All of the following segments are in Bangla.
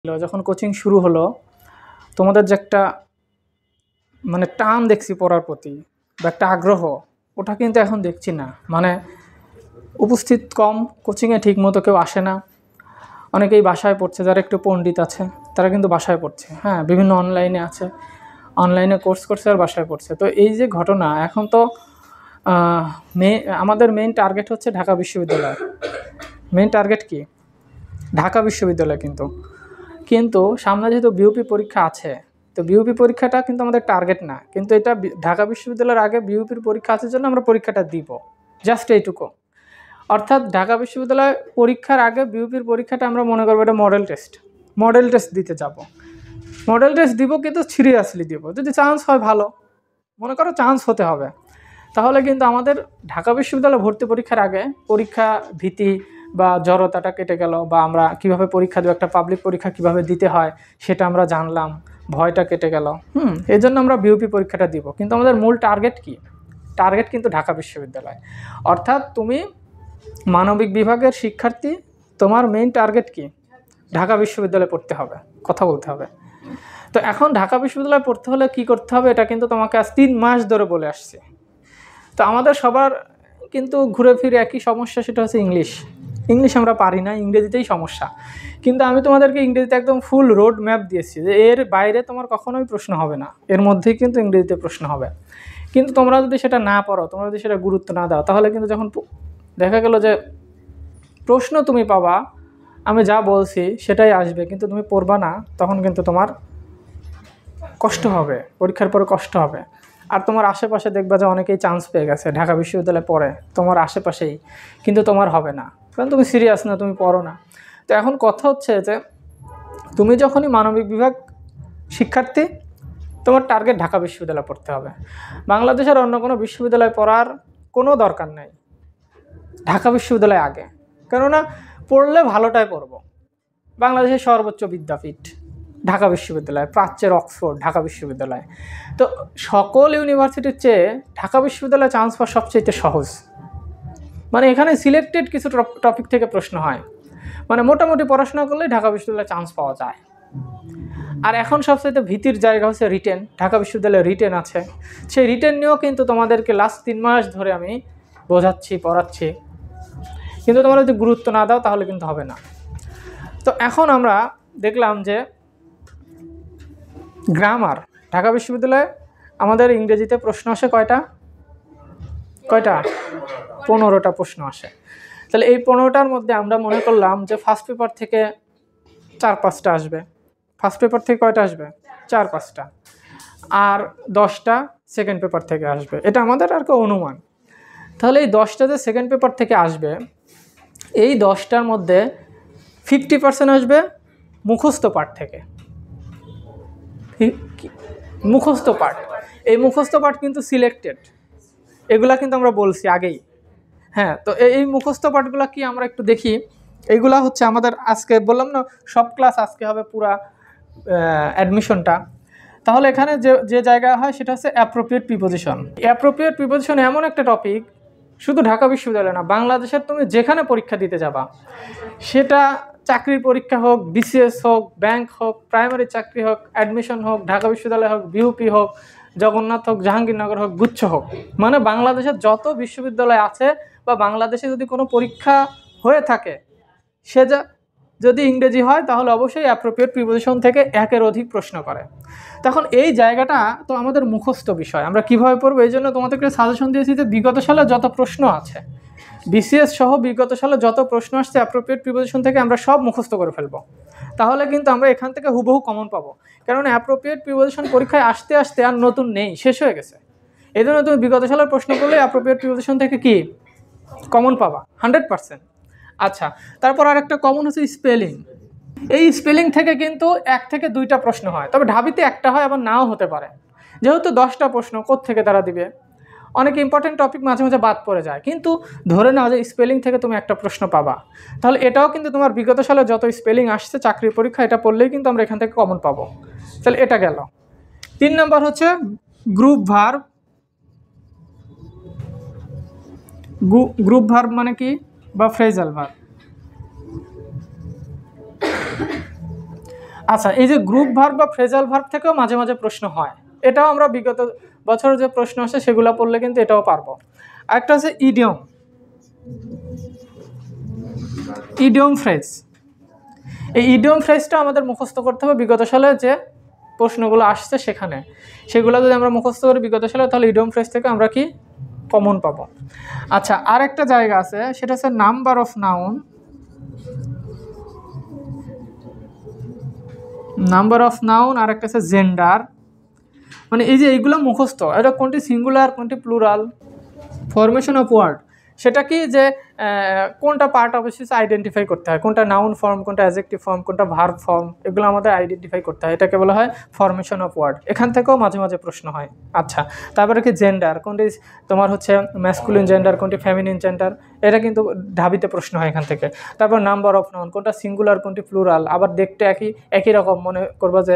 যখন কোচিং শুরু হলো তোমাদের যে একটা মানে টান দেখছি পড়ার প্রতি বা একটা আগ্রহ, ওটা কিন্তু এখন দেখছি না। মানে উপস্থিত কম, কোচিংয়ে ঠিক মতো কেউ আসে না, অনেকেই বাসায় পড়ছে, যারা একটু পণ্ডিত আছে তারা কিন্তু বাসায় পড়ছে, হ্যাঁ বিভিন্ন অনলাইনে আছে, অনলাইনে কোর্স করছে আর বাসায় পড়ছে। তো এই যে ঘটনা, এখন তো আমাদের মেইন টার্গেট হচ্ছে ঢাকা বিশ্ববিদ্যালয়। মেইন টার্গেট কি? ঢাকা বিশ্ববিদ্যালয়। কিন্তু সামনে যেহেতু বিউপি পরীক্ষা আছে, তো বিউপি পরীক্ষাটা কিন্তু আমাদের টার্গেট না, কিন্তু এটা ঢাকা বিশ্ববিদ্যালয়ের আগে বিউপির পরীক্ষা আছে জন্য আমরা পরীক্ষাটা দিব, জাস্ট এইটুকু। অর্থাৎ ঢাকা বিশ্ববিদ্যালয় পরীক্ষার আগে বিউপির পরীক্ষাটা আমরা মনে করবো এটা মডেল টেস্ট দিতে যাব। মডেল টেস্ট দিব, কিন্তু সিরিয়াসলি দিব। যদি চান্স হয় ভালো, মনে করো চান্স হতে হবে, তাহলে কিন্তু আমাদের ঢাকা বিশ্ববিদ্যালয় ভর্তি পরীক্ষার আগে পরীক্ষা ভীতি বা জড়তাটা কেটে গেল, বা আমরা কিভাবে পরীক্ষা দেবো, একটা পাবলিক পরীক্ষা কিভাবে দিতে হয় সেটা আমরা জানলাম, ভয়টা কেটে গেল। এই জন্য আমরা বিউপি পরীক্ষাটা দিব। কিন্তু আমাদের মূল টার্গেট কি? টার্গেট কিন্তু ঢাকা বিশ্ববিদ্যালয়। অর্থাৎ তুমি মানবিক বিভাগের শিক্ষার্থী, তোমার মেইন টার্গেট কি? ঢাকা বিশ্ববিদ্যালয়ে পড়তে হবে, কথা বলতে হবে। তো এখন ঢাকা বিশ্ববিদ্যালয়ে পড়তে হলে কি করতে হবে, এটা কিন্তু তোমাকে আজ 3 মাস ধরে বলে আসছে। তো আমাদের সবার কিন্তু ঘুরে ফিরে একই সমস্যা, সেটা হচ্ছে ইংলিশ আমরা পারি না, ইংরেজিতেই সমস্যা। কিন্তু আমি তোমাদেরকে ইংরেজিতে একদম ফুল রোড ম্যাপ দিয়েছি যে এর বাইরে তোমার কখনোই প্রশ্ন হবে না, এর মধ্যেই কিন্তু ইংরেজিতে প্রশ্ন হবে। কিন্তু তোমরা যদি সেটা না পড়ো, তোমরা যদি সেটা গুরুত্ব না দাও, তাহলে কিন্তু যখন দেখা গেল যে প্রশ্ন তুমি পাবা, আমি যা বলছি সেটাই আসবে, কিন্তু তুমি পড়বা না, তখন কিন্তু তোমার কষ্ট হবে, পরীক্ষার পরে কষ্ট হবে। আর তোমার আশেপাশে দেখবা যে অনেকেই চান্স পেয়ে গেছে, ঢাকা বিশ্ববিদ্যালয়ে পড়ে তোমার আশেপাশেই, কিন্তু তোমার হবে না, কারণ তুমি সিরিয়াস না, তুমি পড়ো না। তো এখন কথা হচ্ছে যে তুমি যখনই মানবিক বিভাগ শিক্ষার্থী, তোমার টার্গেট ঢাকা বিশ্ববিদ্যালয়ে পড়তে হবে। বাংলাদেশের অন্য কোনো বিশ্ববিদ্যালয়ে পড়ার কোনো দরকার নেই, ঢাকা বিশ্ববিদ্যালয় আগে। কেননা পড়লে ভালোটাই পড়বো। বাংলাদেশের সর্বোচ্চ বিদ্যাপীঠ ঢাকা বিশ্ববিদ্যালয়, প্রাচ্যের অক্সফোর্ড ঢাকা বিশ্ববিদ্যালয়। তো সকল ইউনিভার্সিটির চেয়ে ঢাকা বিশ্ববিদ্যালয়ে চান্স পাওয়া সবচেয়ে সহজ। মানে এখানে সিলেক্টেড কিছু টপিক থেকে প্রশ্ন হয়, মানে মোটামুটি পড়াশোনা করলে ঢাকা বিশ্ববিদ্যালয়ে চান্স পাওয়া যায়। আর এখন সবচেয়ে ভীতির জায়গা হচ্ছে রিটেন। ঢাকা বিশ্ববিদ্যালয়ে রিটেন আছে, সেই রিটেন নিয়েও কিন্তু তোমাদেরকে লাস্ট 3 মাস ধরে আমি বোঝাচ্ছি, পড়াচ্ছি, কিন্তু তোমরা যদি গুরুত্ব না দাও তাহলে কিন্তু হবে না। তো এখন আমরা দেখলাম যে গ্রামার, ঢাকা বিশ্ববিদ্যালয়ে আমাদের ইংরেজিতে প্রশ্ন আসে কয়টা? 15টা প্রশ্ন আসে। তাহলে এই 15টার মধ্যে আমরা মনে করলাম যে ফার্স্ট পেপার থেকে 4-5টা আসবে। ফার্স্ট পেপার থেকে কয়টা আসবে? 4-5টা। আর 10টা সেকেন্ড পেপার থেকে আসবে, এটা আমাদের আর কি অনুমান। তাহলে এই 10টা যে সেকেন্ড পেপার থেকে আসবে, এই 10টার মধ্যে 50% আসবে মুখস্থ পাঠ থেকে। মুখস্থ পাঠ, এই মুখস্থ পাঠ কিন্তু সিলেক্টেড, এগুলা কিন্তু আমরা বলছি আগেই। হ্যাঁ, তো এই মুখস্থ পাঠগুলো কি আমরা একটু দেখি। এইগুলা হচ্ছে আমাদের, আজকে বললাম না সব ক্লাস আজকে হবে পুরা অ্যাডমিশনটা। তাহলে এখানে যে জায়গা হয় সেটা হচ্ছে অ্যাপ্রোপ্রিয়েট প্রিপোজিশন। অ্যাপ্রোপ্রিয়েট প্রিপোজিশন এমন একটা টপিক, শুধু ঢাকা বিশ্ববিদ্যালয় না, বাংলাদেশের তুমি যেখানে পরীক্ষা দিতে যাবা, সেটা চাকরির পরীক্ষা হোক, বিসিএস হোক, ব্যাংক হোক, প্রাইমারি চাকরি হোক, অ্যাডমিশন হোক, ঢাকা বিশ্ববিদ্যালয় হোক, বিউপি হোক, জগন্নাথ হোক, জাহাঙ্গীরনগর হোক, গুচ্ছ হোক, মানে বাংলাদেশের যত বিশ্ববিদ্যালয় আছে বা বাংলাদেশে যদি কোনো পরীক্ষা হয়ে থাকে, সে যদি ইংরেজি হয় তাহলে অবশ্যই অ্যাপ্রোপ্রিয়েট প্রিপোজিশন থেকে একের অধিক প্রশ্ন করে। তখন এই জায়গাটা তো আমাদের মুখস্থ বিষয়, আমরা কিভাবে পড়বো, এই জন্য তোমাদেরকে সাজেশন দিয়েছি যে বিগত সালে যত প্রশ্ন আছে, বিসিএস সহ বিগত সালে যত প্রশ্ন আসছে অ্যাপ্রোপ্রিয়েট প্রিপোজিশন থেকে আমরা সব মুখস্থ করে ফেলবো, তাহলে কিন্তু আমরা এখান থেকে হুবহু কমন পাবো। কারণ অ্যাপ্রোপ্রিয়েট প্রিপোজিশন পরীক্ষায় আসতে আসতে আর নতুন নেই, শেষ হয়ে গেছে। এই জন্য তুমি বিগত সালের প্রশ্ন করলে অ্যাপ্রোপ্রিয়েট প্রিপোজিশন থেকে কি কমন পাবা 100%। আচ্ছা, তারপর আরেকটা কমন হচ্ছে স্পেলিং। এই স্পেলিং থেকে কিন্তু 1 থেকে 2টা প্রশ্ন হয়, তবে ঢাবিতে একটা হয়, আবার নাও হতে পারে। যেহেতু 10টা প্রশ্ন কোত্থেকে তারা দিবে, অনেক ইম্পর্টেন্ট টপিক মাঝে মাঝে বাদ পড়ে যায়, কিন্তু ধরে নাও যে স্পেলিং থেকে তুমি একটা প্রশ্ন পাবা, তাহলে এটাও কিন্তু তোমার বিগত সালে যত স্পেলিং আসছে চাকরির পরীক্ষা, এটা পড়লেই কিন্তু আমরা এখান থেকে কমন পাবো। তাহলে এটা গেল। 3 নম্বর হচ্ছে গ্রুপ ভার্ব। গ্রুপ ভার্ব মানে কি, বা ফ্রেজাল ভার্ব। আচ্ছা, এই যে গ্রুপ ভার্ব বা ফ্রেজাল ভার্ব থেকেও মাঝে মাঝে প্রশ্ন হয়, এটাও আমরা বিগত বছর যে প্রশ্ন আসে সেগুলো পড়লে কিন্তু এটাও পারবো। আরেকটা হচ্ছে ইডিয়ম, ইডিয়ম ফ্রেজ। এই ইডিয়ম ফ্রেজটা আমাদের মুখস্থ করতে হবে বিগত সালে যে প্রশ্নগুলো আসছে সেখানে, সেগুলো যদি আমরা মুখস্থ করি বিগত সালে তাহলে ইডিয়ম ফ্রেজ থেকে আমরা কি কমন পাবো। আচ্ছা, আর একটা জায়গা আছে সেটা হচ্ছে number of noun, number of noun, আর একটা আছে জেন্ডার। মানে এই যে এইগুলো মুখস্থ, এটা কোনটি সিঙ্গুলার কোনটি প্লুরাল, ফরমেশন অফ ওয়ার্ড, সেটা কি যে কোনটা পার্ট অফ স্পিচ আইডেন্টিফাই করতে হয়, কোনটা নাউন ফর্ম, কোনটা অ্যাডজেক্টিভ ফর্ম, কোনটা ভার্ব ফর্ম, এগুলো আমাদের আইডেন্টিফাই করতে হয়, এটাকে বলা হয় ফরমেশন অফ ওয়ার্ড। এখান থেকেও মাঝে মাঝে প্রশ্ন হয়। আচ্ছা, তারপরে কি জেন্ডার, কোনটি তোমার হচ্ছে ম্যাসকুলিন জেন্ডার, কোনটি ফেমিনিন জেন্ডার, এটা কিন্তু ঢাবিতে প্রশ্ন হয় এখান থেকে। তারপর নাম্বার অফ নাউন, কোনটা সিঙ্গুলার কোনটি প্লুরাল, আবার দেখতে একই রকম মনে করবা যে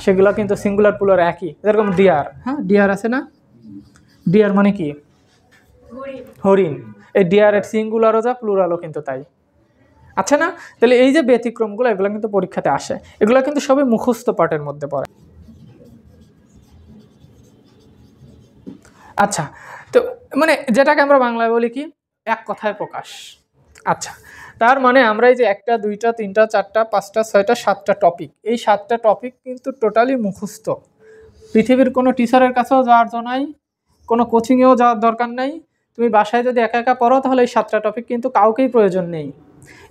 সেগুলো কিন্তু সিঙ্গুলার প্লুরাল একই, যেরকম ডিয়ার, হ্যাঁ ডিয়ার আছে না, ডিয়ার মানে কি হরিণ, এই ডিয়ারের সিঙ্গুলারও যা প্লুরালও কিন্তু তাই, আচ্ছা না? তাহলে এই যে ব্যতিক্রমগুলো এগুলো কিন্তু পরীক্ষাতে আসে, এগুলো কিন্তু সবই মুখস্থ পাঠের মধ্যে পড়ে। আচ্ছা, তো মানে যেটাকে আমরা বাংলায় বলি কি এক কথায় প্রকাশ। আচ্ছা, তার মানে আমরা এই যে একটা দুইটা তিনটা চারটা পাঁচটা ছয়টা সাতটা টপিক, এই সাতটা টপিক কিন্তু টোটালি মুখস্থ। পৃথিবীর কোনো টিচারের কাছেও যাওয়ার জন্য নাই, কোনো কোচিংয়েও যাওয়ার দরকার নাই, তুমি বাসায় যদি একা একা পড়ো তাহলে এই সাতটা টপিক কিন্তু কাউকেই প্রয়োজন নেই।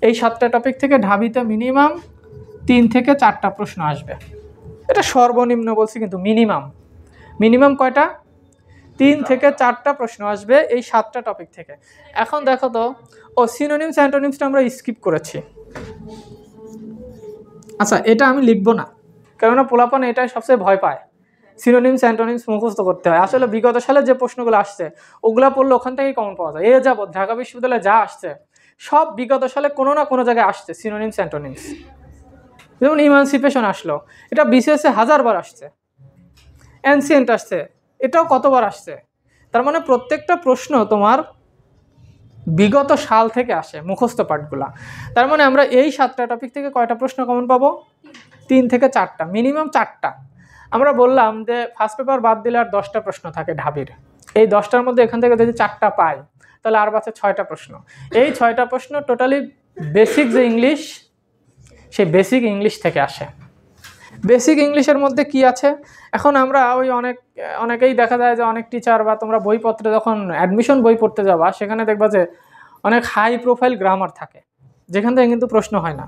এই সাতটা টপিক থেকে ঢাবিতে মিনিমাম 3 থেকে 4টা প্রশ্ন আসবে, এটা সর্বনিম্ন বলছি, কিন্তু মিনিমাম কয়টা, 3 থেকে 4টা প্রশ্ন আসবে এই 7টা টপিক থেকে। এখন দেখো তো, সিনোনিমস অ্যান্টোনিমসটা আমরা স্কিপ করেছি। আচ্ছা, এটা আমি লিখবো না, কেননা পোলাপান এটাই সবচেয়ে ভয় পায়, সিনোনিমস অ্যান্টোনিমস মুখস্থ করতে হয়। আসলে বিগত সালে যে প্রশ্নগুলো আসছে ওগুলা পড়লে ওখান থেকেই কমন পাওয়া যায়। যাবৎ ঢাকা বিশ্ববিদ্যালয়ে যা আসছে সব বিগত সালে কোনো না কোনো জায়গায় আসছে সিনোনিমস অ্যান্টোনিমস। যেমন ইমানসিপেশন আসলো, এটা বিসিএসে 1000 বার আসছে। অ্যানসিয়েন্ট আসছে, এটাও কতবার আসছে। তার মানে প্রত্যেকটা প্রশ্ন তোমার বিগত সাল থেকে আসে মুখস্থ পাঠগুলা। তার মানে আমরা এই 7টা টপিক থেকে কয়টা প্রশ্ন কমন পাবো, 3 থেকে 4টা, মিনিমাম 4টা। আমরা বললাম যে ফার্স্ট পেপার বাদ দিলে আর 10টা প্রশ্ন থাকে ঢাবির, এই 10টার মধ্যে এখান থেকে যদি 4টা পাই তাহলে আর বাঁচে 6টা প্রশ্ন। এই 6টা প্রশ্ন টোটালি বেসিক যে ইংলিশ, সেই বেসিক ইংলিশ থেকে আসে। বেসিক ইংলিশের মধ্যে কি আছে, এখন আমরা ওই অনেকেই দেখা যায় যে অনেক টিচার বা তোমরা বইপত্রে যখন অ্যাডমিশন বই পড়তে যাবা সেখানে দেখবা যে অনেক হাই প্রোফাইল গ্রামার থাকে, যেখান থেকে কিন্তু প্রশ্ন হয় না।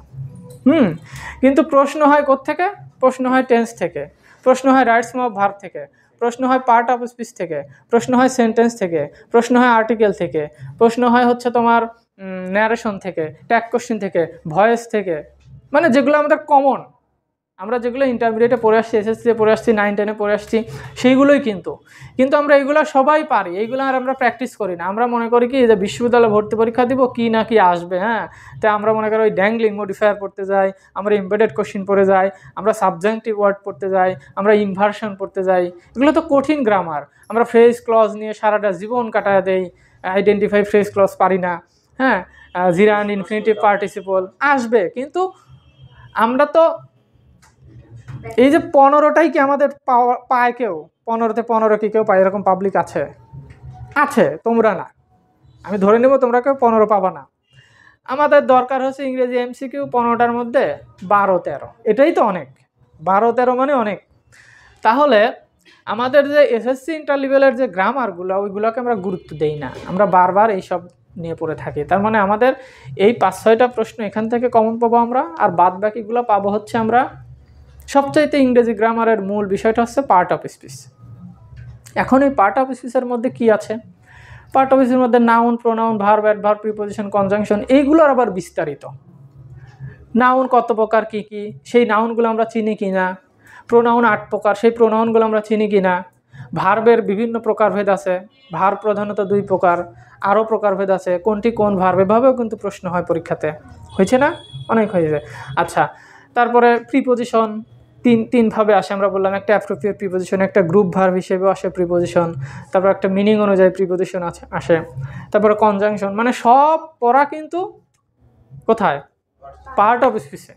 কিন্তু প্রশ্ন হয় কোত্থেকে, প্রশ্ন হয় টেন্স থেকে, প্রশ্ন হয় রাইটস অফ ভার্ব থেকে, প্রশ্ন হয় পার্ট অফ স্পিচ থেকে, প্রশ্ন হয় সেন্টেন্স থেকে, প্রশ্ন হয় আর্টিকেল থেকে, প্রশ্ন হয় হচ্ছে তোমার ন্যারেশন থেকে, ট্যাগ কোশ্চেন থেকে, ভয়েস থেকে, মানে যেগুলো আমাদের কমন, আমরা যেগুলো ইন্টারমিডিয়েটে পড়ে আসছি, এসএসসিতে পড়ে আসছি, 9-10-এ পড়ে আসছি, সেইগুলোই কিন্তু আমরা এইগুলো সবাই পারি, এইগুলো আর আমরা প্র্যাকটিস করি না। আমরা মনে করি কি যে বিশ্ববিদ্যালয়ে ভর্তি পরীক্ষা দিব কি না কি আসবে, হ্যাঁ, তাই আমরা মনে করি ওই ড্যাংলিং মডিফায়ার পড়তে যাই, আমরা এমবেডেড কোশ্চেন পড়ে যাই, আমরা সাবজেক্টিভ ওয়ার্ড পড়তে যাই, আমরা ইনভার্সন পড়তে যাই, এগুলো তো কঠিন গ্রামার। আমরা ফ্রেজ ক্লজ নিয়ে সারাটা জীবন কাটায় দেই, আইডেন্টিফাই ফ্রেজ ক্লজ পারি না, হ্যাঁ, জিরান্ড ইনফিনিটিভ পার্টিসিপল আসবে, কিন্তু আমরা তো এই যে 15টাই কি আমাদের পায় কেউ, 15তে 15 কি কেউ পায়, এরকম পাবলিক আছে, তোমরা না, আমি ধরে নেব তোমরা কেউ 15 পাবা না। আমাদের দরকার হচ্ছে ইংরেজি এমসিকিউ 15টার মধ্যে 12-13, এটাই তো অনেক, 12-13 মানে অনেক। তাহলে আমাদের যে এসএসসি ইন্টার লেভেলের যে গ্রামারগুলো ওইগুলোকে আমরা গুরুত্ব দেই না, আমরা বারবার এইসব নিয়ে পড়ে থাকি। তার মানে আমাদের এই 5-6টা প্রশ্ন এখান থেকে কমন পাবো আমরা, আর বাদ বাকিগুলো পাবো হচ্ছে আমরা সবচাইতে ইংরেজি গ্রামারের মূল বিষয়টা হচ্ছে পার্ট অফ স্পিচ। এখন এই পার্ট অফ স্পিচের মধ্যে কি আছে, পার্ট অফ স্পিচের মধ্যে noun, pronoun, verb, adverb, preposition, conjunction, এইগুলোর আবার বিস্তারিত। নাউন কত প্রকার কি কি, সেই নাউনগুলো আমরা চিনি কি না, প্রোনাউন 8 প্রকার, সেই প্রোনাউনগুলো আমরা চিনি কি না, ভার্বের বিভিন্ন প্রকারভেদ আছে, ভার্ব প্রধানত 2 প্রকার, আরও প্রকারভেদ আছে, কোনটি কোন ভার্ব, এভাবেও কিন্তু প্রশ্ন হয় পরীক্ষাতে, হয়েছে না, অনেক হয়েছে। আচ্ছা, তারপরে প্রিপোজিশন তিন ভাবে আসে, আমরা বললাম একটা অ্যাপ্রোপ্রিয়েট প্রিপোজিশন, একটা গ্রুপ ভার্ব হিসেবেও আসে প্রিপোজিশন, তারপর একটা মিনিং অনুযায়ী প্রিপোজিশন আসে, তারপরে কনজাংশন, মানে সব পড়া কিন্তু কোথায়, পার্ট অফ স্পিচে।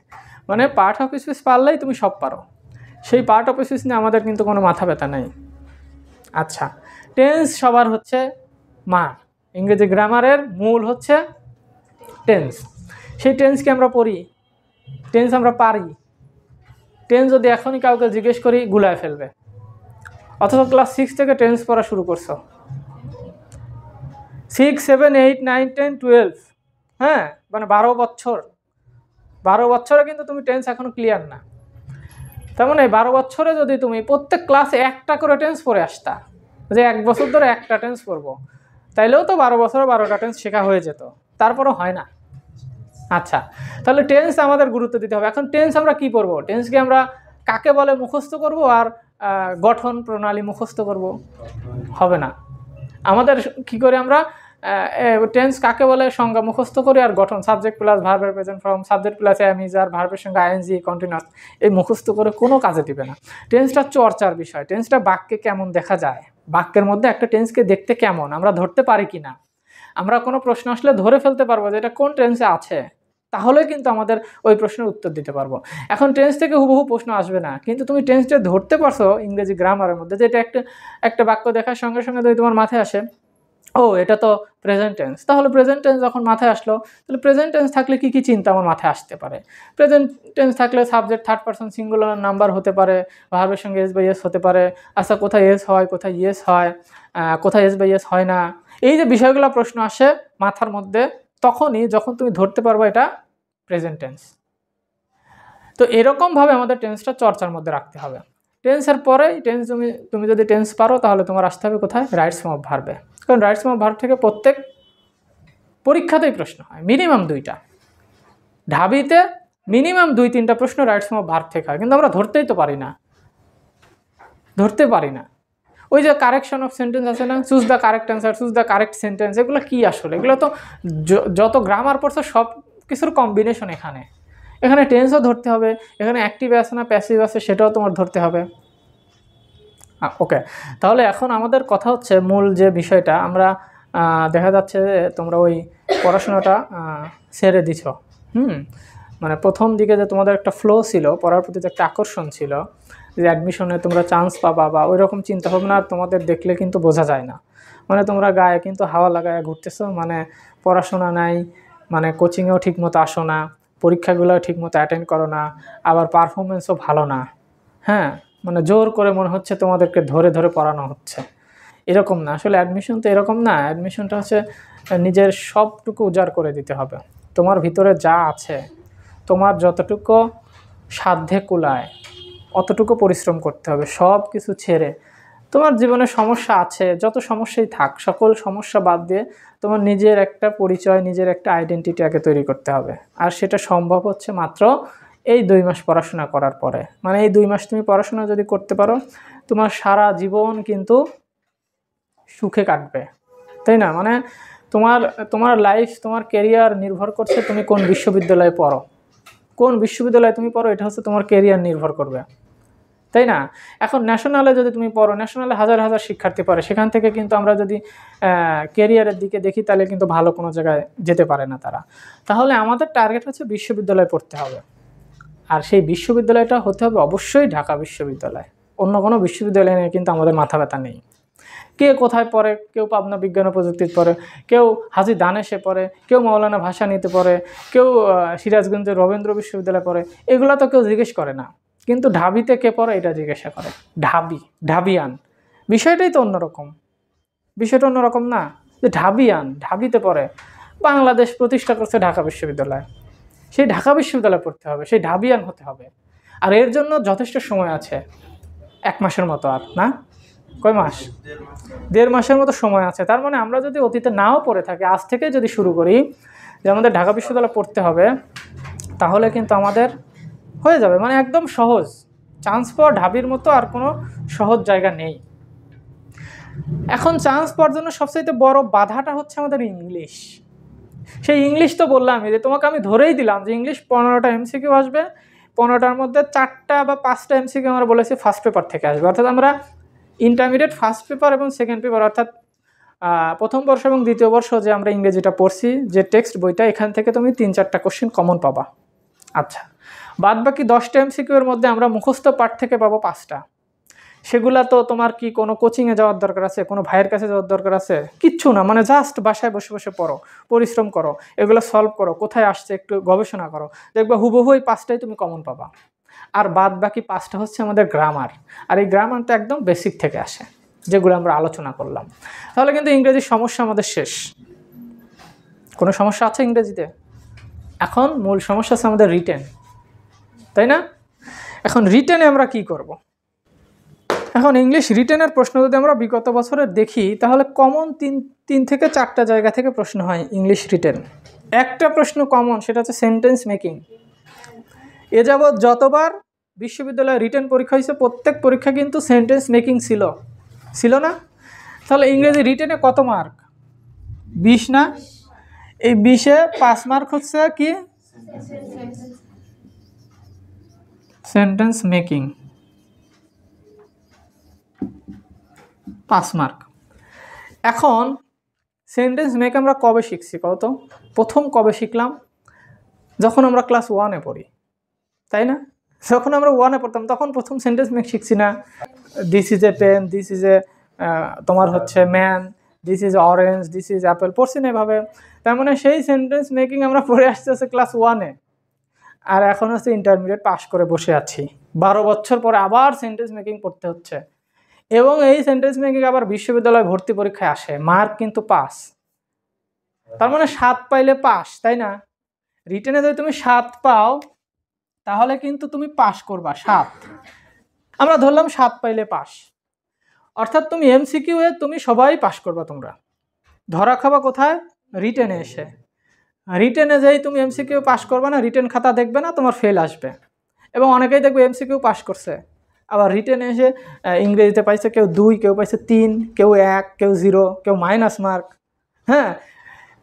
মানে পার্ট অফ স্পিচ পারলেই তুমি সব পারো, সেই পার্ট অফ স্পিচ নিয়ে আমাদের কিন্তু কোনো মাথা ব্যথা নেই। আচ্ছা, টেন্স সবার হচ্ছে মা, ইংরেজি গ্রামারের মূল হচ্ছে টেন্স। সেই টেন্সকে আমরা পড়ি, টেন্স আমরা পারি। টেন্স যদি এখনই কাউকে জিজ্ঞেস করি গুলায় ফেলবে, অথচ ক্লাস 6 থেকে টেন্স পড়া শুরু করছো, 6, 7, 8, 9, 10, 12, হ্যাঁ, মানে 12 বছর, 12 বছরে কিন্তু তুমি টেন্স এখনো ক্লিয়ার না। তার মানে 12 বছরে যদি তুমি প্রত্যেক ক্লাসে একটা করে টেন্স পড়ে আসতা, যে 1 বছর ধরে একটা টেন্স পড়বো, তাইলেও তো 12 বছরে 12টা টেন্স শেখা হয়ে যেত, তারপরও হয় না। আচ্ছা, তাহলে টেন্স আমাদের গুরুত্ব দিতে হবে। এখন টেন্স আমরা কি পড়বো? টেন্সকে আমরা কাকে বলে মুখস্থ করব আর গঠন প্রণালী মুখস্থ করব? হবে না। আমাদের কি করে আমরা টেন্স কাকে বলে সংজ্ঞা মুখস্থ করি, আর গঠন সাবজেক্ট প্লাস ভার্বের present form, subject plus am is are ভার্বের সঙ্গে আইএনজি কন্টিনিউয়াস, এই মুখস্থ করে কোনো কাজে দিবে না। টেন্সটা চর্চার বিষয়। টেন্সটা বাক্যে কেমন দেখা যায়, বাক্যের মধ্যে একটা টেন্সকে দেখতে কেমন, আমরা ধরতে পারি কি না, আমরা কোনো প্রশ্ন আসলে ধরে ফেলতে পারবো যে এটা কোন টেন্সে আছে, তাহলে কিন্তু আমাদের ওই প্রশ্নের উত্তর দিতে পারবো। এখন টেন্স থেকে হুবহু প্রশ্ন আসবে না, কিন্তু তুমি টেন্সটা ধরতে পারছো ইংরেজি গ্রামারের মধ্যে, যে এটা একটা বাক্য দেখার সঙ্গে সঙ্গে যদি তোমার মাথায় আসে ও এটা তো প্রেজেন্ট টেন্স, তাহলে প্রেজেন্ট টেন্স যখন মাথায় আসলো, তাহলে প্রেজেন্ট টেন্স থাকলে কী কী চিন্তা আমার মাথায় আসতে পারে? প্রেজেন্ট টেন্স থাকলে subject third person singular number হতে পারে, ভার্বের সঙ্গে এস বাই এস হতে পারে। আচ্ছা, কোথায় এস হয়, কোথায় ইয়েস হয়, কোথায় এস বাই এস হয় না, এই যে বিষয়গুলো প্রশ্ন আসে মাথার মধ্যে, তখনই যখন তুমি ধরতে পারবো এটা প্রেজেন্ট টেন্স। তো এরকমভাবে আমাদের টেন্সটা চর্চার মধ্যে রাখতে হবে। টেন্সের পরে টেন্স তুমি যদি টেন্স পারো, তাহলে তোমার আসতে হবে কোথায়? রাইটস ফর্ম অফ ভার্বে। কারণ রাইটস ফর্ম অফ ভার্ব থেকে প্রত্যেক পরীক্ষাতেই প্রশ্ন হয়, মিনিমাম 2টা। ঢাবিতে মিনিমাম 2-3টা প্রশ্ন রাইটস ফর্ম অফ ভার্ব থেকে হয়, কিন্তু আমরা ধরতেই তো পারি না, ধরতে পারি না। ওই যে কারেকশন অফ সেন্টেন্স আছে না, choose the correct answer, choose the correct sentence, এগুলো কি আসলে? এগুলো তো যত গ্রামার পড়ছে সব কিছুর কম্বিনেশন। এখানে টেন্সও ধরতে হবে, এখানে অ্যাক্টিভ আছে না প্যাসিভ আছে সেটাও তোমার ধরতে হবে। ওকে, তাহলে এখন আমাদের কথা হচ্ছে মূল যে বিষয়টা, আমরা দেখা যাচ্ছে যে তোমরা ওই পড়াশোনাটা ছেড়ে দিছ। মানে প্রথম দিকে যে তোমাদের একটা ফ্লো ছিল, পড়ার প্রতি যে একটা আকর্ষণ ছিল, যে অ্যাডমিশনে তোমরা চান্স পাবা বা ওই রকম চিন্তাভাবনা তোমাদের দেখলে কিন্তু বোঝা যায় না। মানে তোমরা গায়ে কিন্তু হাওয়া লাগায় ঘুরতেছো, মানে পড়াশোনা নাই, মানে কোচিংয়েও ঠিকমতো আসো না, পরীক্ষাগুলোও ঠিকমতো অ্যাটেন্ড করো না, আবার পারফরমেন্সও ভালো না। হ্যাঁ, মানে জোর করে মনে হচ্ছে তোমাদেরকে ধরে ধরে পড়ানো হচ্ছে, এরকম না। আসলে অ্যাডমিশন তো এরকম না। অ্যাডমিশনটা হচ্ছে নিজের সবটুকু উজাড় করে দিতে হবে। তোমার ভিতরে যা আছে, তোমার যতটুকু সাধ্যে কুলায় অতটুকু পরিশ্রম করতে হবে, সব কিছু ছেড়ে। তোমার জীবনে সমস্যা আছে, যত সমস্যাই থাক, সকল সমস্যা বাদ দিয়ে তোমার নিজের একটা পরিচয়, নিজের একটা আইডেন্টিটি আগে তৈরি করতে হবে। আর সেটা সম্ভব হচ্ছে মাত্র এই 2 মাস পড়াশোনা করার পরে। মানে এই 2 মাস তুমি পড়াশোনা যদি করতে পারো, তোমার সারা জীবন কিন্তু সুখে কাটবে, তাই না? মানে তোমার লাইফ, তোমার ক্যারিয়ার নির্ভর করছে তুমি কোন বিশ্ববিদ্যালয়ে পড়ো, কোন বিশ্ববিদ্যালয়ে তুমি পড়ো, এটা হচ্ছে তোমার ক্যারিয়ার নির্ভর করবে, তাই না? এখন ন্যাশনালে যদি তুমি পড়ো, ন্যাশনালে হাজার হাজার শিক্ষার্থী পড়ে, সেখান থেকে কিন্তু আমরা যদি ক্যারিয়ারের দিকে দেখি, তাহলে কিন্তু ভালো কোনো জায়গায় যেতে পারে না তারা। তাহলে আমাদের টার্গেট হচ্ছে বিশ্ববিদ্যালয়ে পড়তে হবে, আর সেই বিশ্ববিদ্যালয়টা হতে হবে অবশ্যই ঢাকা বিশ্ববিদ্যালয়। অন্য কোনো বিশ্ববিদ্যালয় নিয়ে কিন্তু আমাদের মাথা ব্যথা নেই। কে কোথায় পড়ে, কেউ পাবনা বিজ্ঞান ও প্রযুক্তিতে পড়ে, কেউ হাজী দানেশে পড়ে, কেউ মাওলানা ভাসানীতে পড়ে, কেউ সিরাজগঞ্জের রবীন্দ্র বিশ্ববিদ্যালয়ে পড়ে, এগুলো তো কেউ জিজ্ঞেস করে না। কিন্তু ঢাবিতে কে পড়ে এটা জিজ্ঞাসা করে, ঢাবিয়ান। বিষয়টাই তো অন্যরকম, বিষয়টা অন্যরকম না, যে ঢাবিতে পড়ে। বাংলাদেশ প্রতিষ্ঠা করছে ঢাকা বিশ্ববিদ্যালয়, সেই ঢাকা বিশ্ববিদ্যালয়ে পড়তে হবে, সেই ঢাবিয়ান হতে হবে। আর এর জন্য যথেষ্ট সময় আছে, 1 মাসের মতো, আর না, কয় মাস, 1.5 মাসের মতো সময় আছে। তার মানে আমরা যদি অতীতে নাও পড়ে থাকি, আজ থেকে যদি শুরু করি যে আমাদের ঢাকা বিশ্ববিদ্যালয়ে পড়তে হবে, তাহলে কিন্তু আমাদের হয়ে যাবে। মানে একদম সহজ, চান্স পাওয়া ঢাবির মতো আর কোনো সহজ জায়গা নেই। এখন চান্স পাওয়ার জন্য সবচেয়ে বড় বাধাটা হচ্ছে আমাদের ইংলিশ। সেই ইংলিশ তো বললামই, যে তোমাকে আমি ধরেই দিলাম যে ইংলিশ 15টা এমসিকিউ আসবে, 15টার মধ্যে 4টা বা 5টা এমসিকিউ আমরা বলেছি ফার্স্ট পেপার থেকে আসবে। অর্থাৎ আমরা ইন্টারমিডিয়েট ফার্স্ট পেপার এবং সেকেন্ড পেপার, অর্থাৎ প্রথম বর্ষ এবং দ্বিতীয় বর্ষ যে আমরা ইংরেজিটা পড়ছি, যে টেক্সট বইটা, এখান থেকে তুমি 3-4টা কোশ্চেন কমন পাবা। আচ্ছা, বাদ বাকি 10টা এমসিকিউ এর মধ্যে আমরা মুখস্থ পাঠ থেকে পাবো 5টা। সেগুলা তো তোমার কি কোনো কোচিংয়ে যাওয়ার দরকার আছে, কোনো ভাইয়ের কাছে যাওয়ার দরকার আছে? কিচ্ছু না, মানে জাস্ট বাসায় বসে বসে পড়ো, পরিশ্রম করো, এগুলো সলভ করো, কোথায় আসছে একটু গবেষণা করো, দেখবা হুবহু এই 5টাই তুমি কমন পাবা। আর বাদ বাকি 5টা হচ্ছে আমাদের গ্রামার, আর এই গ্রামারটা একদম বেসিক থেকে আসে, যেগুলো আমরা আলোচনা করলাম। তাহলে কিন্তু ইংরেজির সমস্যা আমাদের শেষ। কোনো সমস্যা আছে ইংরেজিতে? এখন মূল সমস্যা আছে আমাদের রিটেন, তাই না? এখন রিটেনে আমরা কি করব? এখন ইংলিশ রিটেনের প্রশ্ন যদি আমরা বিগত বছরে দেখি, তাহলে কমন তিন থেকে 4টা জায়গা থেকে প্রশ্ন হয় ইংলিশ রিটেন। একটা প্রশ্ন কমন, সেটা হচ্ছে সেন্টেন্স মেকিং। এ যাবৎ যতবার বিশ্ববিদ্যালয়ে রিটেন পরীক্ষা হয়েছে, প্রত্যেক পরীক্ষা কিন্তু সেন্টেন্স মেকিং ছিল না? তাহলে ইংরেজি রিটেনে কত মার্ক? 20 না? এই 20-এ 5 মার্ক হচ্ছে কি? Sentence making 5 mark. এখন সেন্টেন্স মেক আমরা কবে শিখছি কত? প্রথম কবে শিখলাম? যখন আমরা ক্লাস 1-এ পড়ি, তাই না? যখন আমরা 1-এ পড়তাম তখন প্রথম সেন্টেন্স মেক শিখছি না? This is a pen, this is a তোমার হচ্ছে man, this is orange, this is apple, পড়ছি না এভাবে? তার মানে সেই সেন্টেন্স মেকিং আমরা পড়ে আসতে হচ্ছে ক্লাস 1-এ, আর এখন হচ্ছে ইন্টারমিডিয়েট পাস করে বসে আছি। 12 বছর পরে আবার সেন্টেন্স মেকিং পড়তে হচ্ছে, এবং এই সেন্টেন্স মেকিং আবার বিশ্ববিদ্যালয় ভর্তি পরীক্ষায় আসে, মার্ক কিন্তু পাস। তার মানে 7 পাইলে পাস, তাই না? রিটেনে যদি তুমি 7 পাও তাহলে কিন্তু তুমি পাস করবা। 7 আমরা ধরলাম 7 পাইলে পাস, অর্থাৎ তুমি এমসিকিউ এ তুমি সবাই পাস করবা। তোমরা ধরা খাবা কোথায়? রিটেনে এসে। রিটেনে যেই তুমি এমসিকিউ পাস করবা না, রিটেন খাতা দেখবে না, তোমার ফেল আসবে। এবং অনেকেই দেখবে এমসিকিউ পাস করছে, আবার রিটেনে এসে ইংরেজিতে পাইছে কেউ 2, কেউ পাইছে 3, কেউ 1, কেউ 0, কেউ মাইনাস মার্ক। হ্যাঁ,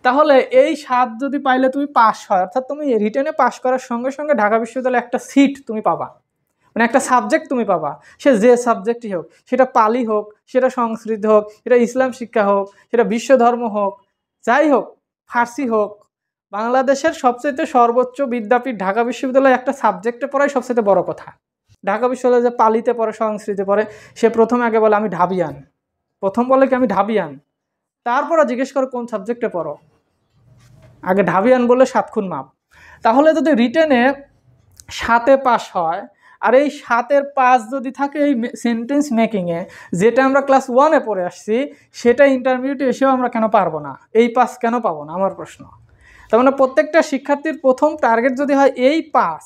তাহলে এই 7 যদি পাইলে তুমি পাস হয়, অর্থাৎ তুমি রিটেনে পাস করার সঙ্গে সঙ্গে ঢাকা বিশ্ববিদ্যালয়ে একটা সিট তুমি পাবা, মানে একটা সাবজেক্ট তুমি পাবা। সে যে সাবজেক্টই হোক, সেটা পালি হোক, সেটা সংস্কৃত হোক, সেটা ইসলাম শিক্ষা হোক, সেটা বিশ্ব ধর্ম হোক, যাই হোক, ফার্সি হোক, বাংলাদেশের সবচেয়ে সর্বোচ্চ বিদ্যাপীঠ ঢাকা বিশ্ববিদ্যালয়ে একটা সাবজেক্টে পড়াই সবচেয়ে বড় কথা। ঢাকা বিশ্ববিদ্যালয়ে যে পালিতে পড়ে, সংস্কৃতে পড়ে, সে প্রথমে আগে বলে আমি ঢাবিয়ান, প্রথম বলে কি আমি ঢাবিয়ান, তারপরে জিজ্ঞেস করো কোন সাবজেক্টে পড়ো, আগে ঢাবিয়ান বলে 7 খুন মাপ। তাহলে যদি রিটেনে 7-এ পাস হয়, আর এই 7-এর 5 যদি থাকে এই সেন্টেন্স মেকিংয়ে, যেটা আমরা ক্লাস 1-এ পড়ে আসছি, সেটা ইন্টারমিডিয়েটে এসেও আমরা কেন পারবো না? এই পাস কেন পাবো না, আমার প্রশ্ন। তার মানে প্রত্যেকটা শিক্ষার্থীর প্রথম টার্গেট যদি হয় এই পাস,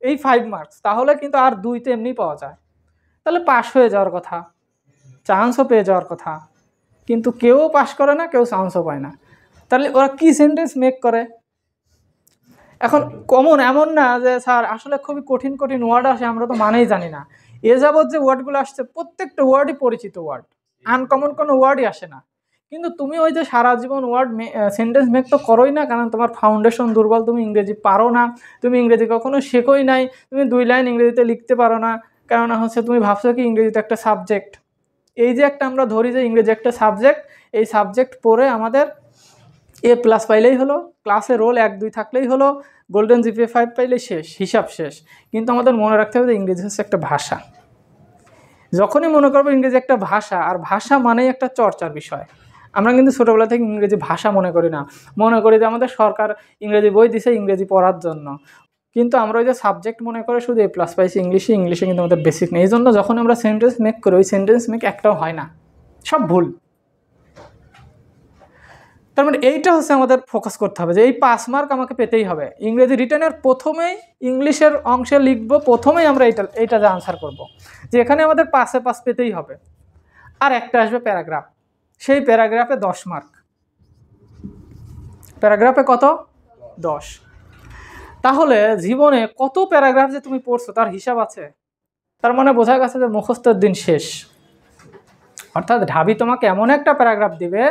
এই 5 মার্কস, তাহলে কিন্তু আর 2তে এমনি পাওয়া যায়, তাহলে পাস হয়ে যাওয়ার কথা, চান্সও পেয়ে যাওয়ার কথা। কিন্তু কেউ পাস করে না, কেউ চান্সও পায় না। তাহলে ওরা কি সেন্টেন্স মেক করে? এখন কমন এমন না যে স্যার আসলে খুবই কঠিন কঠিন ওয়ার্ড আসে, আমরা তো মানেই জানি না। এ যাবৎ যে ওয়ার্ডগুলো আসছে প্রত্যেকটা ওয়ার্ডই পরিচিত ওয়ার্ড, আনকমন কোনো ওয়ার্ডই আসে না। কিন্তু তুমি ওই যে সারা জীবন ওয়ার্ড সেন্টেন্স মেক তো করোই না, কারণ তোমার ফাউন্ডেশন দুর্বল, তুমি ইংরেজি পারো না, তুমি ইংরেজি কখনো শেখোই নাই, তুমি 2 লাইন ইংরেজিতে লিখতে পারো না, কেননা হচ্ছে তুমি ভাবছো কি ইংরেজিতে একটা সাবজেক্ট। এই যে একটা আমরা ধরি যে ইংরেজি একটা সাবজেক্ট, এই সাবজেক্ট পড়ে আমাদের A+ পাইলেই হলো, ক্লাসে রোল 1-2 থাকলেই হলো, গোল্ডেন জিপিএ 5 পাইলে শেষ, হিসাব শেষ। কিন্তু আমাদের মনে রাখতে হবে যে ইংরেজি হচ্ছে একটা ভাষা। যখনই মনে করবো ইংরেজি একটা ভাষা, আর ভাষা মানেই একটা চর্চার বিষয়। আমরা কিন্তু ছোটোবেলা থেকে ইংরেজি ভাষা মনে করি না, মনে করি যে আমাদের সরকার ইংরেজি বই দিছে ইংরেজি পড়ার জন্য। কিন্তু আমরা ওই যে সাবজেক্ট মনে করে শুধু A+ পাইছি ইংলিশে কিন্তু আমাদের বেসিক নেই। এই জন্য যখন আমরা সেন্টেন্স মেক করি, ওই সেন্টেন্স মেক একটাও হয় না, সব ভুল। তার মানে এইটা হচ্ছে আমাদের ফোকাস করতে হবে, যে এই 5 মার্ক আমাকে পেতেই হবে। ইংরেজি রিটেনের প্রথমেই ইংলিশের অংশে লিখবো, প্রথমেই আমরা এইটা যে আনসার করব, যে এখানে আমাদের 5-এ 5 পেতেই হবে। আর একটা আসবে প্যারাগ্রাফ, সেই প্যারাগ্রাফে 10 মার্ক। প্যারাগ্রাফে কত? 10। তাহলে জীবনে কত প্যারাগ্রাফ যে তুমি পড়ছো তার হিসাব আছে। তার মানে বোঝা গেছে যে মুখস্থের দিন শেষ। অর্থাৎ ঢাবি তোমাকে এমন একটা প্যারাগ্রাফ দিবে,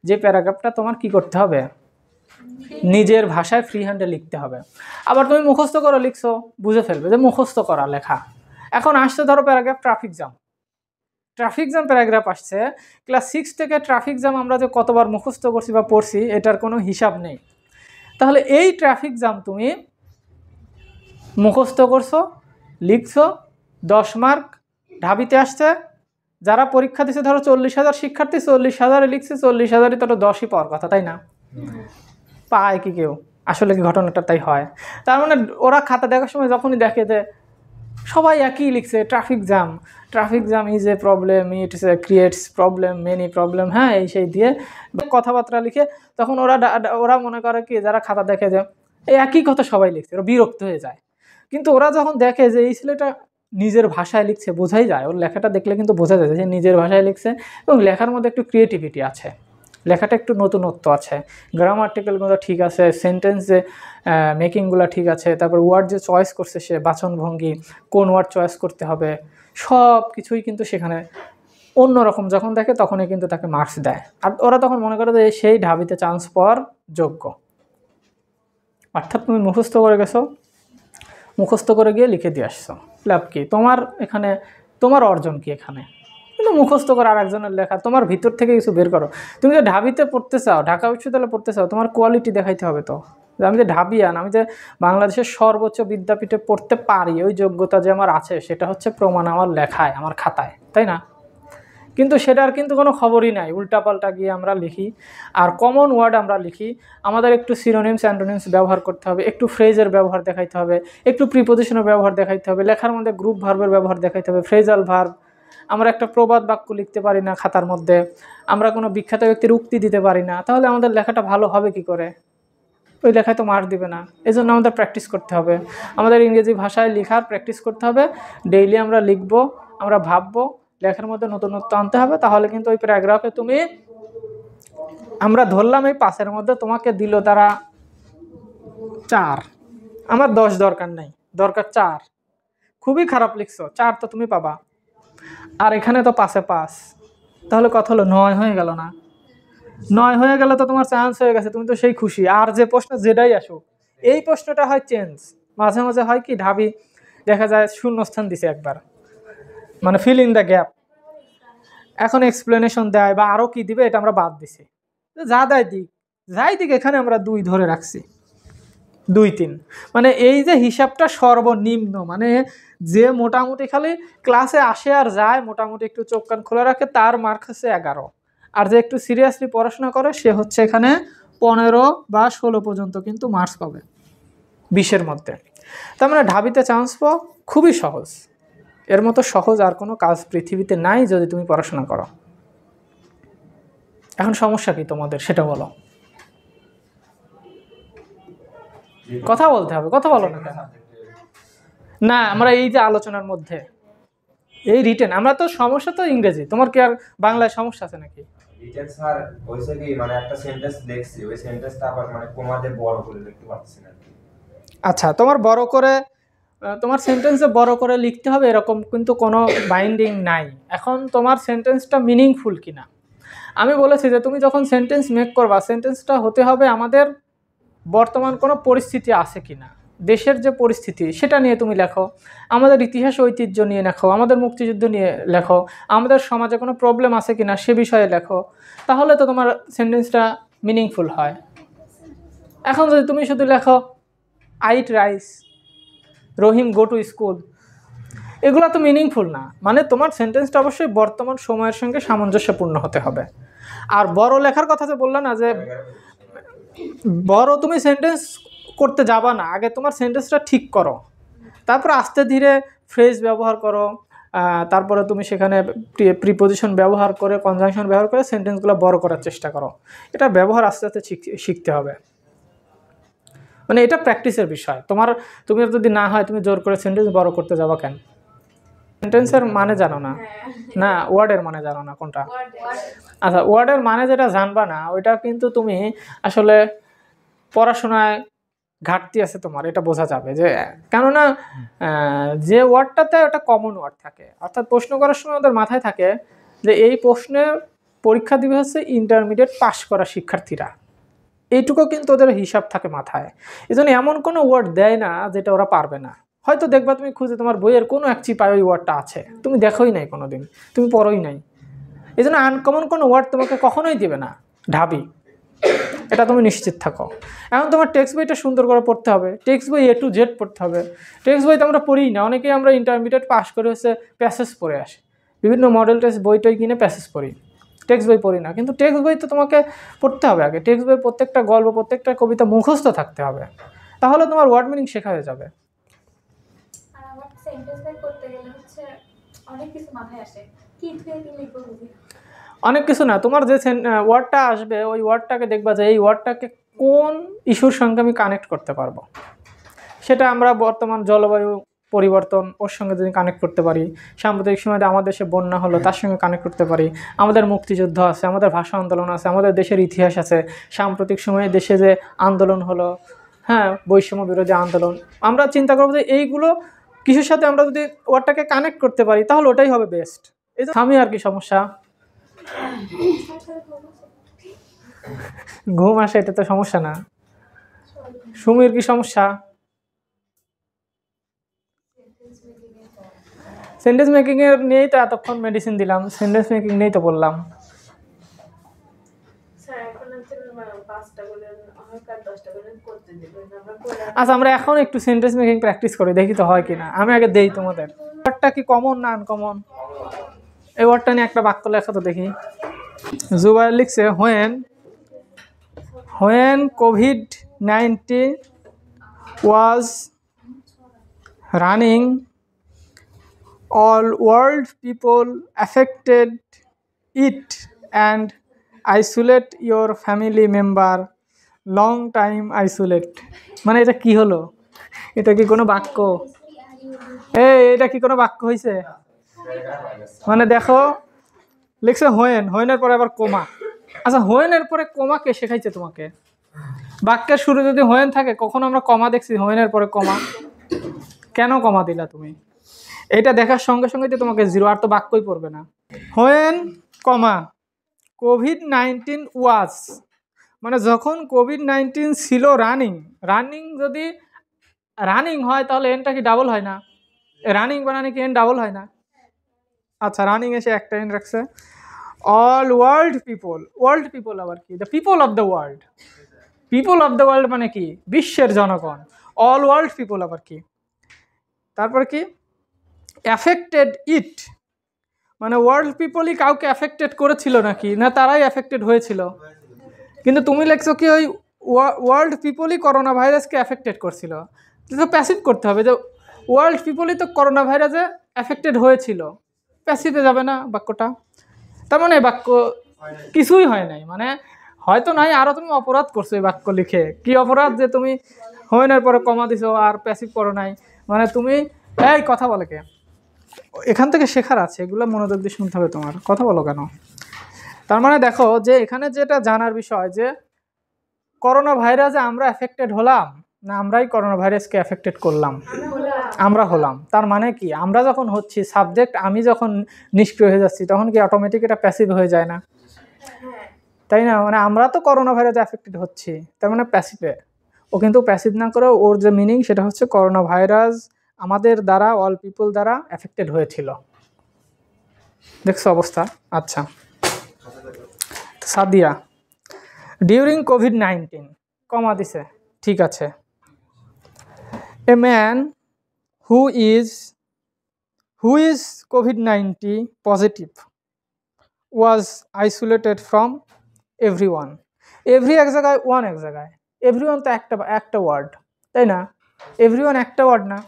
যে প্যারাগ্রাফটা তোমার কি করতে হবে? নিজের ভাষায় ফ্রি হ্যান্ডে লিখতে হবে। আবার তুমি মুখস্থ করে লিখছো, বুঝে ফেলবে যে মুখস্থ করা লেখা। এখন আসছে ধরো প্যারাগ্রাফ ট্রাফিক জ্যাম প্যারাগ্রাফ আসছে, ক্লাস 6 থেকে ট্রাফিক জ্যাম আমরা যে কতবার মুখস্থ করছি বা পড়ছি এটার কোনো হিসাব নেই। তাহলে এই ট্রাফিক জ্যাম তুমি মুখস্থ করছো, লিখছো, 10 মার্ক, ঢাবিতে আসছে। যারা পরীক্ষা দিচ্ছে ধরো 40,000 শিক্ষার্থী, 40,000 লিখছে, 40,000ই তো 10ই পাওয়ার কথা, তাই না? পায় কি কেউ? আসলে কি ঘটনাটা তাই হয়? তার মানে ওরা খাতা দেখার সময় যখনই দেখে যে সবাই একই লিখছে, traffic jam is a problem, it creates problem, many problem, হ্যাঁ এই সেই দিয়ে কথাবার্তা লিখে, তখন ওরা মনে করে কি, যারা খাতা দেখে যে এই একই কথা সবাই লিখছে, ওরা বিরক্ত হয়ে যায়। কিন্তু ওরা যখন দেখে যে এই ছেলেটা নিজের ভাষায় লিখছে, বোঝাই যায়, ওর লেখাটা দেখলে কিন্তু বোঝা যায় যে নিজের ভাষায় লিখছে এবং লেখার মধ্যে একটু ক্রিয়েটিভিটি আছে, লেখাটা একটু নতুনত্ব আছে, গ্রামার্টিক্যালগুলো ঠিক আছে, সেন্টেন্স যে মেকিংগুলো ঠিক আছে, তারপর ওয়ার্ড যে চয়েস করছে সে, বাচনভঙ্গি, কোন ওয়ার্ড চয়েস করতে হবে, সব কিছুই কিন্তু সেখানে অন্যরকম যখন দেখে তখনই কিন্তু তাকে মার্কস দেয়। আর ওরা তখন মনে করে যে সেই ঢাবিতে চান্স পাওয়ার যোগ্য। অর্থাৎ তুমি মুখস্থ করে গেছো, মুখস্থ করে গিয়ে লিখে দিয়ে আসছো, লাভ কি? তোমার অর্জন কি এখানে? কিন্তু মুখস্থ করে আর একজনের লেখা, তোমার ভিতর থেকে কিছু বের করো। তুমি যে ঢাবিতে পড়তে চাও, ঢাকা বিশ্ববিদ্যালয়ে পড়তে চাও, তোমার কোয়ালিটি দেখাইতে হবে তো, যে আমি যে ঢাবিয়ান, আমি যে বাংলাদেশের সর্বোচ্চ বিদ্যাপীঠে পড়তে পারি, ওই যোগ্যতা যে আমার আছে সেটা হচ্ছে প্রমাণ আমার লেখায়, আমার খাতায়, তাই না? কিন্তু সেটার কিন্তু কোনো খবরই নাই, উল্টাপাল্টা গিয়ে আমরা লিখি। আর কমন ওয়ার্ড আমরা লিখি, আমাদের একটু সিনোনিমস অ্যান্টোনিমস ব্যবহার করতে হবে, একটু ফ্রেজের ব্যবহার দেখাইতে হবে, একটু প্রিপোজিশনের ব্যবহার দেখাইতে হবে, লেখার মধ্যে গ্রুপ ভার্বের ব্যবহার দেখাইতে হবে, ফ্রেজাল ভার্ব। আমরা একটা প্রবাদ বাক্য লিখতে পারি না খাতার মধ্যে, আমরা কোনো বিখ্যাত ব্যক্তির উক্তি দিতে পারি না, তাহলে আমাদের লেখাটা ভালো হবে কি করে? ওই লেখায় তো মার্ক দিবে না। এই জন্য আমাদের প্র্যাকটিস করতে হবে, আমাদের ইংরেজি ভাষায় লেখার প্র্যাকটিস করতে হবে। ডেইলি আমরা লিখবো, আমরা ভাববো, লেখার মধ্যে নতুনত্ব আনতে হবে, তাহলে কিন্তু ওই প্যারাগ্রাফে তুমি, আমরা ধরলাম এই 5-এর মধ্যে তোমাকে দিল তারা 4, আমার 10 দরকার নাই, দরকার 4, খুবই খারাপ লিখছো, 4 তো তুমি পাবা। আর এখানে তো 5-এ 5, তাহলে কত হলো? 9 হয়ে গেল না? 9 হয়ে গেলে তো তোমার চান্স হয়ে গেছে, তুমি তো সেই খুশি। আর যে প্রশ্ন যেটাই আসুক, এই প্রশ্নটা হয় চেঞ্জ, মাঝে মাঝে হয় কি ঢাবি দেখা যায় শূন্যস্থান দিছে একবার, মানে ফিল ইন দ্য গ্যাপ, এখন এক্সপ্লেনেশন দেয় বা আরও কি দিবে এটা আমরা বাদ দিছি, যা দেয় দিক, যাই দিক, এখানে আমরা 2 ধরে রাখছি, 2-3, মানে এই যে হিসাবটা সর্বনিম্ন, মানে যে মোটামুটি খালি ক্লাসে আসে আর যায়, মোটামুটি একটু চোখ কান খোলা রাখে, তার মার্ক হচ্ছে 11, আর যে একটু সিরিয়াসলি পড়াশোনা করে সে হচ্ছে এখানে 15 বা 16 পর্যন্ত কিন্তু মার্কস পাবে 20-এর মধ্যে। তার মানে ঢাবিতে চান্স পাওয়া খুবই সহজ, এর মতো সহজ আর কোনো কাজ পৃথিবীতে নাই যদি তুমি পড়াশোনা করো। এখন সমস্যা কি তোমাদের সেটা বলো, কথা বলতে হবে, কথা বলো না কেন? না, আমরা এই যে আলোচনার মধ্যে এই রিটেন, আমরা তো সমস্যা তো ইংরেজি, তোমার কি আর বাংলায় সমস্যা আছে নাকি? রিটেন স্যার হইছে কি, মানে একটা সেন্টেন্স লিখছি, ওই সেন্টেন্সটা আবার মানে কমা দিয়ে বড় করে লিখতে পারছি না। আচ্ছা, তোমার বড় করে, তোমার সেন্টেন্সে বড় করে লিখতে হবে এরকম কিন্তু কোনো বাইন্ডিং নাই। এখন তোমার সেন্টেন্সটা মিনিংফুল কিনা, আমি বলেছি যে তুমি যখন সেন্টেন্স মেক করবা, সেন্টেন্সটা হতে হবে আমাদের বর্তমান কোনো পরিস্থিতি আছে কিনা, দেশের যে পরিস্থিতি সেটা নিয়ে তুমি লেখো, আমাদের ইতিহাস ঐতিহ্য নিয়ে লেখো, আমাদের মুক্তিযুদ্ধ নিয়ে লেখো, আমাদের সমাজে কোনো প্রবলেম আছে কিনা সে বিষয়ে লেখো, তাহলে তো তোমার সেন্টেন্সটা মিনিংফুল হয়। এখন যদি তুমি শুধু লেখো I eat rice, Rahim go to school, এগুলো তো মিনিংফুল না। মানে তোমার সেন্টেন্সটা অবশ্যই বর্তমান সময়ের সঙ্গে সামঞ্জস্যপূর্ণ হতে হবে। আর বড় লেখার কথা যে বললা না, যে বড় তুমি সেন্টেন্স করতে যাবা না, আগে তোমার সেন্টেন্সটা ঠিক করো, তারপর আস্তে ধীরে ফ্রেজ ব্যবহার করো, তারপরে তুমি সেখানে প্রিপোজিশন ব্যবহার করে, কনজাংশন ব্যবহার করে সেন্টেন্সগুলো বড় করার চেষ্টা করো। এটা ব্যবহার আস্তে আস্তে শিখতে হবে, মানে এটা প্র্যাকটিসের বিষয়। তুমি যদি না হয়, তুমি জোর করে সেন্টেন্স বড় করতে যাবা কেন? সেন্টেন্সের মানে জানো না? না, ওয়ার্ডের মানে জানো না কোনটা? আচ্ছা, ওয়ার্ডের মানে যেটা জানবা না ওইটা কিন্তু তুমি আসলে পড়াশোনায় ঘাটতি আছে তোমার, এটা বোঝা যাবে। যে কেননা যে ওয়ার্ডটাতে ওটা কমন ওয়ার্ড থাকে, অর্থাৎ প্রশ্ন করার সময় ওদের মাথায় থাকে যে এই প্রশ্নে পরীক্ষা দিবে হচ্ছে ইন্টারমিডিয়েট পাশ করা শিক্ষার্থীরা, এইটুকু কিন্তু ওদের হিসাব থাকে মাথায়। এই জন্য এমন কোনো ওয়ার্ড দেয় না যেটা ওরা পারবে না। হয়তো দেখবা তুমি খুঁজে তোমার বইয়ের কোনো এক চিপায় ওই ওয়ার্ডটা আছে, তুমি দেখোই নাই কোনো দিন, তুমি পড়োই নাই, এই জন্য আনকমন কোনো ওয়ার্ড তোমাকে কখনোই দেবে না ঢাবি। এটা তুমি নিশ্চিত থাকো। এখন তোমার টেক্সট বইটা সুন্দর করে পড়তে হবে, টেক্সট বই A to Z পড়তে হবে। টেক্সট বই তো আমরা পড়িই না, অনেকেই আমরা ইন্টারমিডিয়েট পাস করে হচ্ছে প্যাসেজ পড়ে আসি, বিভিন্ন মডেল টেস্ট বইটই কিনে প্যাসেজ পড়ি, টেক্সট বই পড়ি না। কিন্তু টেক্সট বই তো তোমাকে পড়তে হবে আগে, টেক্সট বইয়ের প্রত্যেকটা গল্প প্রত্যেকটা কবিতা মুখস্থ থাকতে হবে, তাহলে তোমার ওয়ার্ড মিনিং শেখা হয়ে যাবে। আর আমার সেন্টেন্স বের করতে গেলে হচ্ছে অনেক কিছু মাথায় আসে, কি দিয়ে কি লিখবো বুঝি। অনেক কিছু না, তোমার যে ওয়ার্ডটা আসবে ওই ওয়ার্ডটাকে দেখবা যে এই ওয়ার্ডটাকে কোন ইস্যুর সঙ্গে আমি কানেক্ট করতে পারবো। সেটা আমরা বর্তমান জলবায়ু পরিবর্তন ওর সঙ্গে যদি কানেক্ট করতে পারি, সাম্প্রতিক সময়ে আমাদের দেশে বন্যা হলো তার সঙ্গে কানেক্ট করতে পারি, আমাদের মুক্তিযুদ্ধ আছে, আমাদের ভাষা আন্দোলন আছে, আমাদের দেশের ইতিহাস আছে, সাম্প্রতিক সময়ে দেশে যে আন্দোলন হলো, হ্যাঁ বৈষম্য বিরোধী আন্দোলন, আমরা চিন্তা করবো যে এইগুলো কিছুর সাথে আমরা যদি ওয়ার্ডটাকে কানেক্ট করতে পারি তাহলে ওটাই হবে বেস্ট। এই তো আমি আর কি সমস্যা, ঘুম আসে এটা তো সমস্যা না। সুমির কি সমস্যা? সেন্টেন্স মেকিং এর নিয়েই তো এতক্ষণ মেডিসিন দিলাম, সেন্টেন্স মেকিং নিয়েই তো বললাম। আচ্ছা আমরা এখন একটু সেন্টেন্স মেকিং প্র্যাকটিস করি, দেখি তো হয় কিনা। আমি আগে দেই তোমাদের ওয়ার্ডটা কি কমন না আনকমন, এই ওয়ার্ডটা নিয়ে একটা বাক্য লেখা তো দেখি। জুবাইর লিখছে when COVID-19 was running, all world people affected it and isolate your family member, long time isolate। মানে এটা কি হলো, এটা কি কোনো বাক্য? এটা কি কোনো বাক্য হয়েছে? মানে দেখো লিখছে হোয়েনের পরে আবার কোমা। আচ্ছা হোয়েনের পরে কমা কে শেখাইছে তোমাকে? বাক্যের শুরু যদি হোয়েন থাকে, কখনো আমরা কমা দেখছি হোয়েনের পরে কমা? কেন কমা দিলা তুমি? এটা দেখার সঙ্গে সঙ্গে তো তোমাকে জিরো, আর তো বাক্যই পড়বে না। হোয়েন কমা COVID-19 ওয়াজ, মানে যখন COVID-19 ছিল রানিং যদি রানিং হয় তাহলে এনটা কি ডাবল হয় না? রানিং বানানে কি এন ডাবল হয় না? আচ্ছা রানিং এসে একটা এন রাখছে। অল ওয়ার্ল্ড পিপল আবার কি? The people of the world মানে কি? বিশ্বের জনগণ। অল ওয়ার্ল্ড পিপল আবার কি? তারপর কি? অ্যাফেক্টেড ইট, মানে ওয়ার্ল্ড পিপলই কাউকে অ্যাফেক্টেড করেছিল নাকি, না তারাই অ্যাফেক্টেড হয়েছিল? কিন্তু তুমি লেখছো কি ওই ওয়ার্ল্ড পিপলই করোনা ভাইরাসকে অ্যাফেক্টেড করছিল, তো প্যাসিভ করতে হবে যে ওয়ার্ল্ড পিপলই তো করোনা ভাইরাসে অ্যাফেক্টেড হয়েছিল, প্যাসিভে যাবে না বাক্যটা। তার মানে বাক্য কিছুই হয় নাই, মানে হয়তো নাই, আরও তুমি অপরাধ করছো এই বাক্য লিখে। কি অপরাধ যে তুমি হোয়েনের পরে কমা দিছো আর প্যাসিভ করো নাই? মানে তুমি এই কথা বলে কে, এখান থেকে শেখার আছে, এগুলো মনোযোগ দিয়ে শুনতে হবে তোমার, কথা বলো কেন? তার মানে দেখো যে এখানে যেটা জানার বিষয় যে করোনা ভাইরাসে আমরা এফেক্টেড হলাম না আমরাই করোনা ভাইরাসকে এফেক্টেড করলাম? আমরা হলাম। তার মানে কি আমরা যখন হচ্ছি সাবজেক্ট, আমি যখন নিষ্ক্রিয় হয়ে যাচ্ছি তখন কি অটোমেটিক এটা প্যাসিভ হয়ে যায় না? তাই না? মানে আমরা তো করোনা ভাইরাসে এফেক্টেড হচ্ছি, তার মানে প্যাসিভে। ও কিন্তু প্যাসিভ না করে ওর যে মিনিং সেটা হচ্ছে করোনা ভাইরাস আমাদের দ্বারা, অল পিপল দ্বারা এফেক্টেড হয়েছিল। দেখছো অবস্থা? আচ্ছা সাদিয়া ডিউরিং COVID-19 কমা দিছে, ঠিক আছে। A man who is COVID-19 positive was isolated from everyone. Every এক জায়গায়, ওয়ান এক জায়গায়, এভরিওয়ান তো একটা ওয়ার্ড, তাই না? এভরিওয়ান একটা ওয়ার্ড না?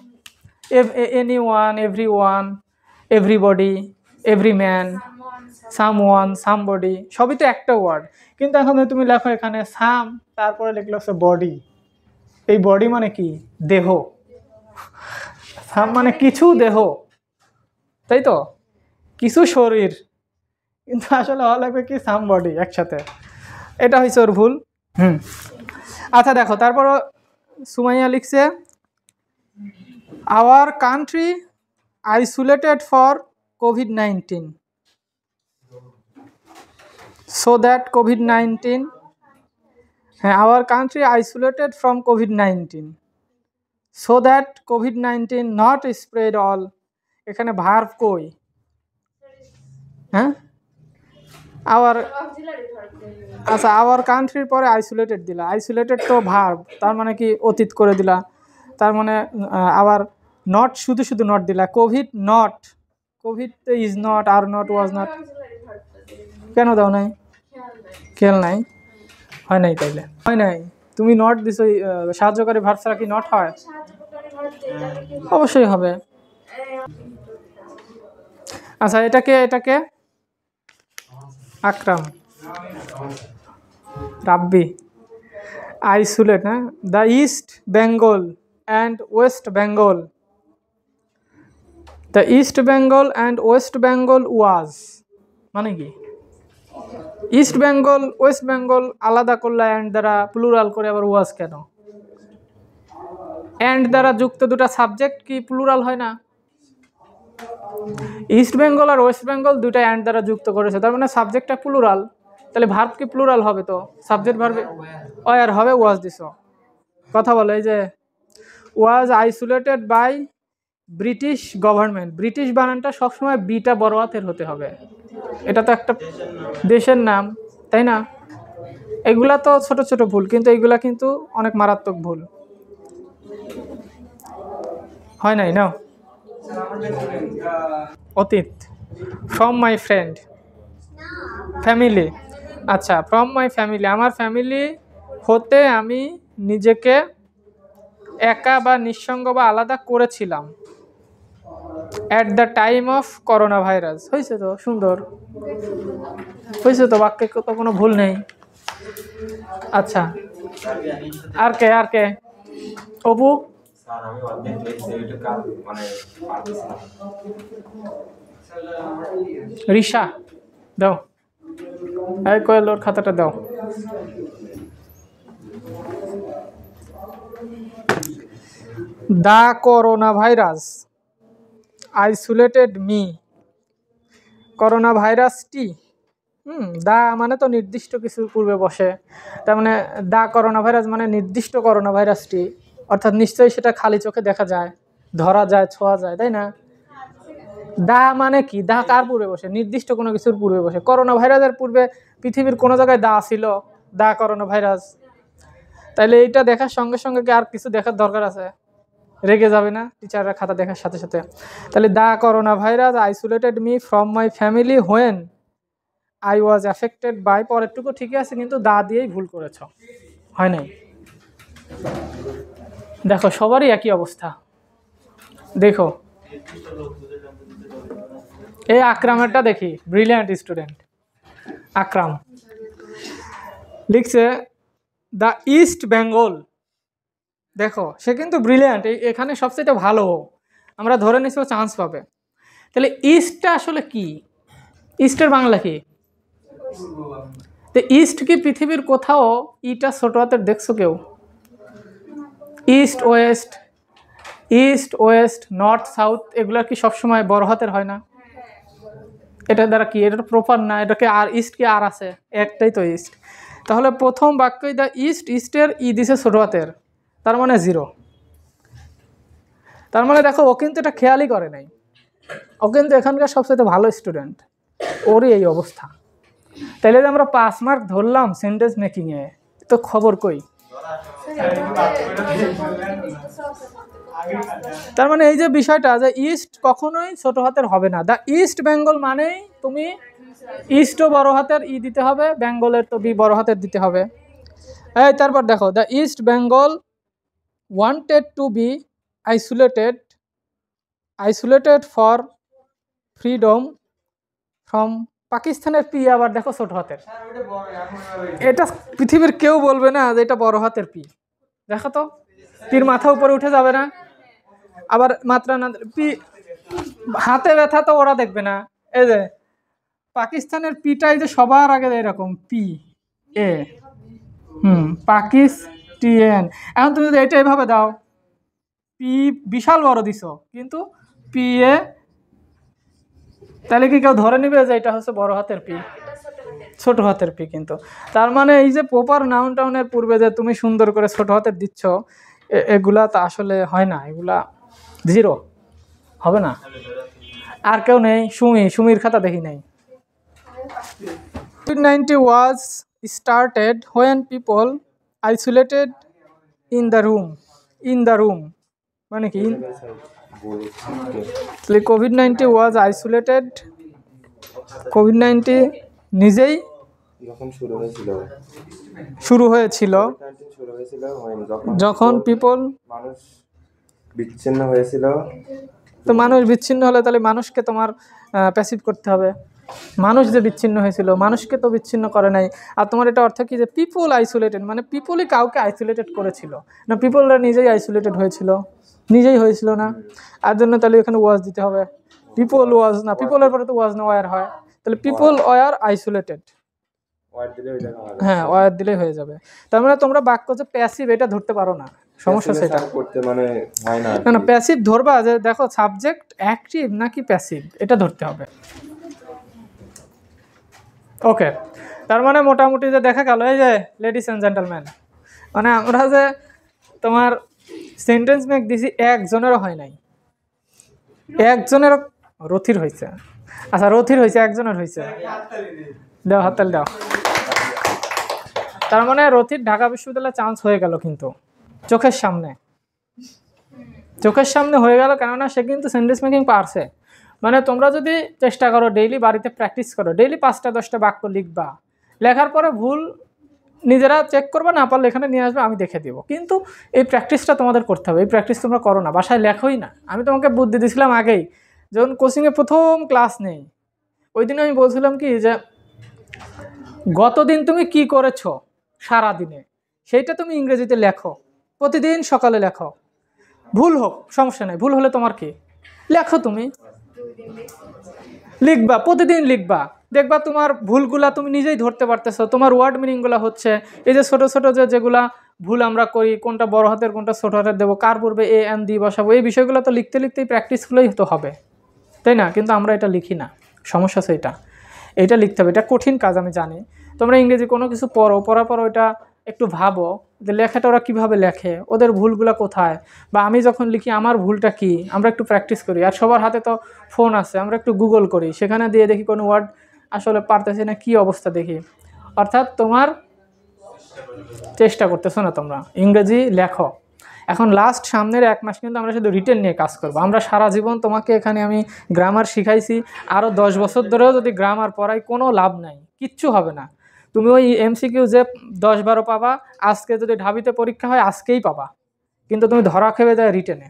Anyone, everyone, everybody, every man, someone, somebody, সবই তো একটা ওয়ার্ড। কিন্তু এখন তুমি লেখো এখানে সাম, তারপরে লিখলো হচ্ছে বডি। এই বডি মানে কি? দেহ। সাম মানে কিছু দেহ, তাই তো, কিছু শরীর, কিন্তু আসলে হওয়া লাগবে কি সাম বডি একসাথে। এটা হয়েছে ওর ভুল। আচ্ছা দেখো তারপর সুমাইয়া লিখছে our country isolated for COVID-19 so that COVID-19, হ্যাঁ our country isolated from COVID-19 so that COVID-19 not spread all। এখানে ভার্ব কই? হ্যাঁ আওয়ার অক্সিলারি ভার্ব আচ্ছা আওয়ার কান্ট্রির পরে আইসোলেটেড দিলা, আইসোলেটেড তো ভার্ব, তার মানে কি অতীত করে দিলা, তার মানে আবার নট শুধু শুধু নট দিলা, কোভিড নট, কোভিড ইজ নট, আর নট, ওয়াজ নট, অক্সিলারি ভার্বটা দিই কেন দাও নাই? খেয়াল নাই খেয়াল নাই, হয় নাই তাইলে, হয় নাই, তুমি নট দিছো, সাহায্যকারী ভার্ব ছাড়া কি নট হয়? সাহায্যকারী ভার্ব দিই তাহলে কি হবে? অবশ্যই হবে। আচ্ছা এটাকে আকরাম, রাব্বি, আইসোলেট, হ্যাঁ, the East Bengal and West Bengal, the East Bengal and West Bengal was, মানে কি ইস্ট বেঙ্গল ওয়েস্ট বেঙ্গল আলাদা করলে অ্যান্ড দ্বারা প্লুরাল করে আবার ওয়াজ কেন? অ্যান্ড দ্বারা যুক্ত দুটো সাবজেক্ট কি প্লুরাল হয় না? ইস্ট বেঙ্গল আর ওয়েস্ট বেঙ্গল দুইটা অ্যান্ড দ্বারা যুক্ত করেছে, তার মানে সাবজেক্টটা প্লুরাল, তাহলে ভার্ব কি প্লুরাল হবে? তো সাবজেক্ট ভার্বে ওয়ার হবে, ওয়াজ দিছো। কথা বলে এই যে was isolated by British government, British বানানটা সবসময় বিটা বড় হাতের হতে হবে, এটা তো একটা দেশের নাম, তাই না? এগুলা তো ছোট ছোট ভুল, কিন্তু এগুলা কিন্তু অনেক মারাত্মক ভুল, হয় নাই না? অতীত, ফ্রম মাই ফ্রেন্ড, ফ্যামিলি, আচ্ছা ফ্রম মাই ফ্যামিলি, আমার ফ্যামিলি হতে আমি নিজেকে একা বা নিঃসঙ্গ বা আলাদা করেছিলাম, at the time of corona virus, হয়েছে তো সুন্দর, হয়েছে তো, বাক্যে তো কোনো ভুল নেই। আচ্ছা আর কে অপু? স্যার আমি অর্ধেক লিখছি, ওইটা কাল মানে পারতেছি না। রিশা দাও, এই কোয়েল ওর খাতাটা দাও। The corona virus isolated me, corona ভাইরাসটি, দা মানে তো নির্দিষ্ট কিছুর পূর্বে বসে, তার মানে দা করোনা ভাইরাস মানে নির্দিষ্ট করোনা ভাইরাসটি, অর্থাৎ নিশ্চয়ই সেটা খালি চোখে দেখা যায়, ধরা যায়, ছোঁয়া যায়, তাই না? দা মানে কি, দা কার পূর্বে বসে? নির্দিষ্ট কোনো কিছুর পূর্বে বসে। করোনা ভাইরাসের পূর্বে পৃথিবীর কোনো জায়গায় দা ছিল? দা করোনা ভাইরাস, তাইলে এইটা দেখার সঙ্গে সঙ্গে কি আর কিছু দেখার দরকার আছে? রেগে যাবে না টিচাররা খাতা দেখার সাথে সাথে? তাহলে the corona virus isolated me from my family when I was affected by, পরেরটুকু ঠিকই আছে, কিন্তু দা দিয়েই ভুল করেছ, হয় নাই? দেখো সবারই একই অবস্থা, দেখো এই আকরামেরটা দেখি, ব্রিলিয়ান্ট স্টুডেন্ট আকরাম লিখছে দ্য ইস্ট বেঙ্গল, দেখো সে কিন্তু ব্রিলিয়ান্ট, এখানে সবচেয়ে ভালো, আমরা ধরে নিচ্ছি চান্স পাবে। তাহলে ইস্টটা আসলে কি? ইস্টের বাংলা কি? তো ইস্ট কি পৃথিবীর কোথাও ইটা ছোট হাতের দেখছো কেউ? East West, east West north south এগুলো কি সবসময় বড় হাতের হয় না? এটা দ্বারা কি, এটা প্রপার না, এটাকে আর ইস্ট কি আর আছে? একটাই তো ইস্ট। তাহলে প্রথম বাক্যই দ্য ইস্ট, ইস্টের ই দিছে ছোট হাতের, তার মানে 0। তার মানে দেখো ও কিন্তু এটা খেয়ালই করে নাই, ও কিন্তু এখানকার সবচেয়ে ভালো স্টুডেন্ট, ওরই এই অবস্থা। তাইলে যে আমরা 5 মার্ক ধরলাম সেন্টেন্স মেকিংয়ে, তো খবর কই? তার মানে এই যে বিষয়টা যে ইস্ট কখনোই ছোট হাতের হবে না, দ্য ইস্ট বেঙ্গল মানেই তুমি ইস্টও বড় হাতের ই দিতে হবে, বেঙ্গলের তো বি বড় হাতের দিতে হবে। এই তারপর দেখো the East Bengal wanted to B isolated, isolated for freedom from, পাকিস্তানের পি আবার দেখো ছোট হাতের, এটা পৃথিবীর কেউ বলবে না যে এটা বড় হাতের পি, দেখো তো পির মাথা উপরে উঠে যাবে না, আবার মাত্রা না পি হাতে ব্যথা তো ওরা দেখবে না, এই যে পাকিস্তানের পিটাই যে সবার আগে এরকম পি এ, পাকিস্তান, এখন তুমি যদি এটা এইভাবে দাও, পি বিশাল বড় দিছো কিন্তু পি এ, তাহলে কি কেউ ধরে নিবে যে এটা হচ্ছে বড় হাতের পি? ছোট হাতের পি। কিন্তু তার মানে এই যে প্রপার নাউন টাউনের পূর্বে যে তুমি সুন্দর করে ছোট হাতের দিচ্ছ, এগুলা তা আসলে হয় না, এগুলা 0 হবে না। আর কেউ নেই? সুমির খাতা দেখি নাই। COVID-19 was started when people isolated in the room. মানে কি? COVID-19 was isolated. COVID-19 নিজেই যখন শুরু হয়েছিল যখন পিপল মানুষ বিচ্ছিন্ন হয়েছিল। তো মানুষ বিচ্ছিন্ন হলে তাহলে মানুষকে তোমার প্যাসিভ করতে হবে। মানুষ যে বিচ্ছিন্ন হয়েছিল, মানুষকে তো বিচ্ছিন্ন করে নাই। আর তোমার এটা অর্থ কি যে পিপল আইসোলেটেড, মানে পিপলই কাউকে আইসোলেটেড করেছিল না, পিপলরা নিজেই আইসোলেটেড হয়েছিল, নিজেই হয়েছিল না। আর জন্য তাহলে এখানে ওয়াজ দিতে হবে। পিপল ওয়াজ না, পিপলের পরে তো ওয়াজ না ওয়ার হয়, তাহলে পিপল ওয়ার আইসোলেটেড। হ্যাঁ, ওয়ার দিলেই হয়ে যাবে। তার মানে তোমরা বাক্য যে প্যাসিভ এটা ধরতে পারো না, সমস্যা সেটা করতে মানে হয় না। না, প্যাসিভ ধরবা যে দেখো সাবজেক্ট অ্যাক্টিভ নাকি প্যাসিভ, এটা ধরতে হবে। ওকে, তার মানে মোটামুটি যে দেখা গেল, এই যে লেডিস অ্যান্ড জেন্টলম্যান, মানে আমরা যে তোমার সেন্টেন্স মেক দিছি একজনেরও হয় নাই, একজনেরও রথির হয়েছে। আচ্ছা, রথির হয়েছে, একজনের হয়েছে, দাও হাততালি দাও। তার মানে রথির ঢাকা বিশ্ববিদ্যালয়ে চান্স হয়ে গেল, কিন্তু চোখের সামনে হয়ে গেল, কেননা সে কিন্তু সেন্টেন্স মেকিং পারছে। মানে তোমরা যদি চেষ্টা করো, ডেইলি বাড়িতে প্র্যাকটিস করো, ডেইলি 5টা-10টা বাক্য লিখবা, লেখার পরে ভুল নিজেরা চেক করবা, না পারলে এখানে নিয়ে আসবে, আমি দেখে দিব। কিন্তু এই প্র্যাকটিসটা তোমাদের করতে হবে। এই প্র্যাকটিস তোমরা করো না, বাসায় লেখোই না। আমি তোমাকে বুদ্ধি দিয়েছিলাম আগেই, যখন কোচিংয়ে প্রথম ক্লাস নেই, ওই দিন আমি বলছিলাম কি যে গতদিন তুমি কি করেছো সারাদিনে, সেইটা তুমি ইংরেজিতে লেখো, প্রতিদিন সকালে লেখো। ভুল হোক সমস্যা নেই, ভুল হলে তোমার কি, লেখো, তুমি লিখবা, প্রতিদিন লিখবা, দেখবা তোমার ভুলগুলা তুমি নিজেই ধরতে পারতেছো, তোমার ওয়ার্ড মিনিংগুলো হচ্ছে। এই যে ছোটো ছোটো যেগুলা ভুল আমরা করি, কোনটা বড় হাতের কোনটা ছোটো হাতের দেবো, কার পূর্বে এ এন দি বসাবো, এই বিষয়গুলো তো লিখতে লিখতেই প্র্যাকটিসগুলোই তো হবে, তাই না? কিন্তু আমরা এটা লিখি না, সমস্যা সেইটা। এটা লিখতে হবে, এটা কঠিন কাজ আমি জানি। তোমরা ইংরেজি কোনো কিছু পড়ার পর ওইটা একটু ভাবো যে লেখাটা ওরা কীভাবে লেখে, ওদের ভুলগুলো কোথায়, বা আমি যখন লিখি আমার ভুলটা কি, আমরা একটু প্র্যাকটিস করি। আর সবার হাতে তো ফোন আছে, আমরা একটু গুগল করি, সেখানে দিয়ে দেখি কোনো ওয়ার্ড আসলে পারতেছি না, কী অবস্থা দেখি। অর্থাৎ তোমার চেষ্টা করতেছো না, তোমরা ইংরেজি লেখো। এখন লাস্ট সামনের 1 মাস কিন্তু আমরা শুধু রিটেন নিয়ে কাজ করবো। আমরা সারা জীবন তোমাকে এখানে আমি গ্রামার শিখাইছি, আরও 10 বছর ধরেও যদি গ্রামার পড়াই কোনো লাভ নাই, কিচ্ছু হবে না। তুমি ওই এমসিকিউ যে 10-12 পাবা, আজকে যদি ঢাবিতে পরীক্ষা হয় আজকেই পাবা, কিন্তু তুমি ধরা খেয়ে যায় রিটেনে।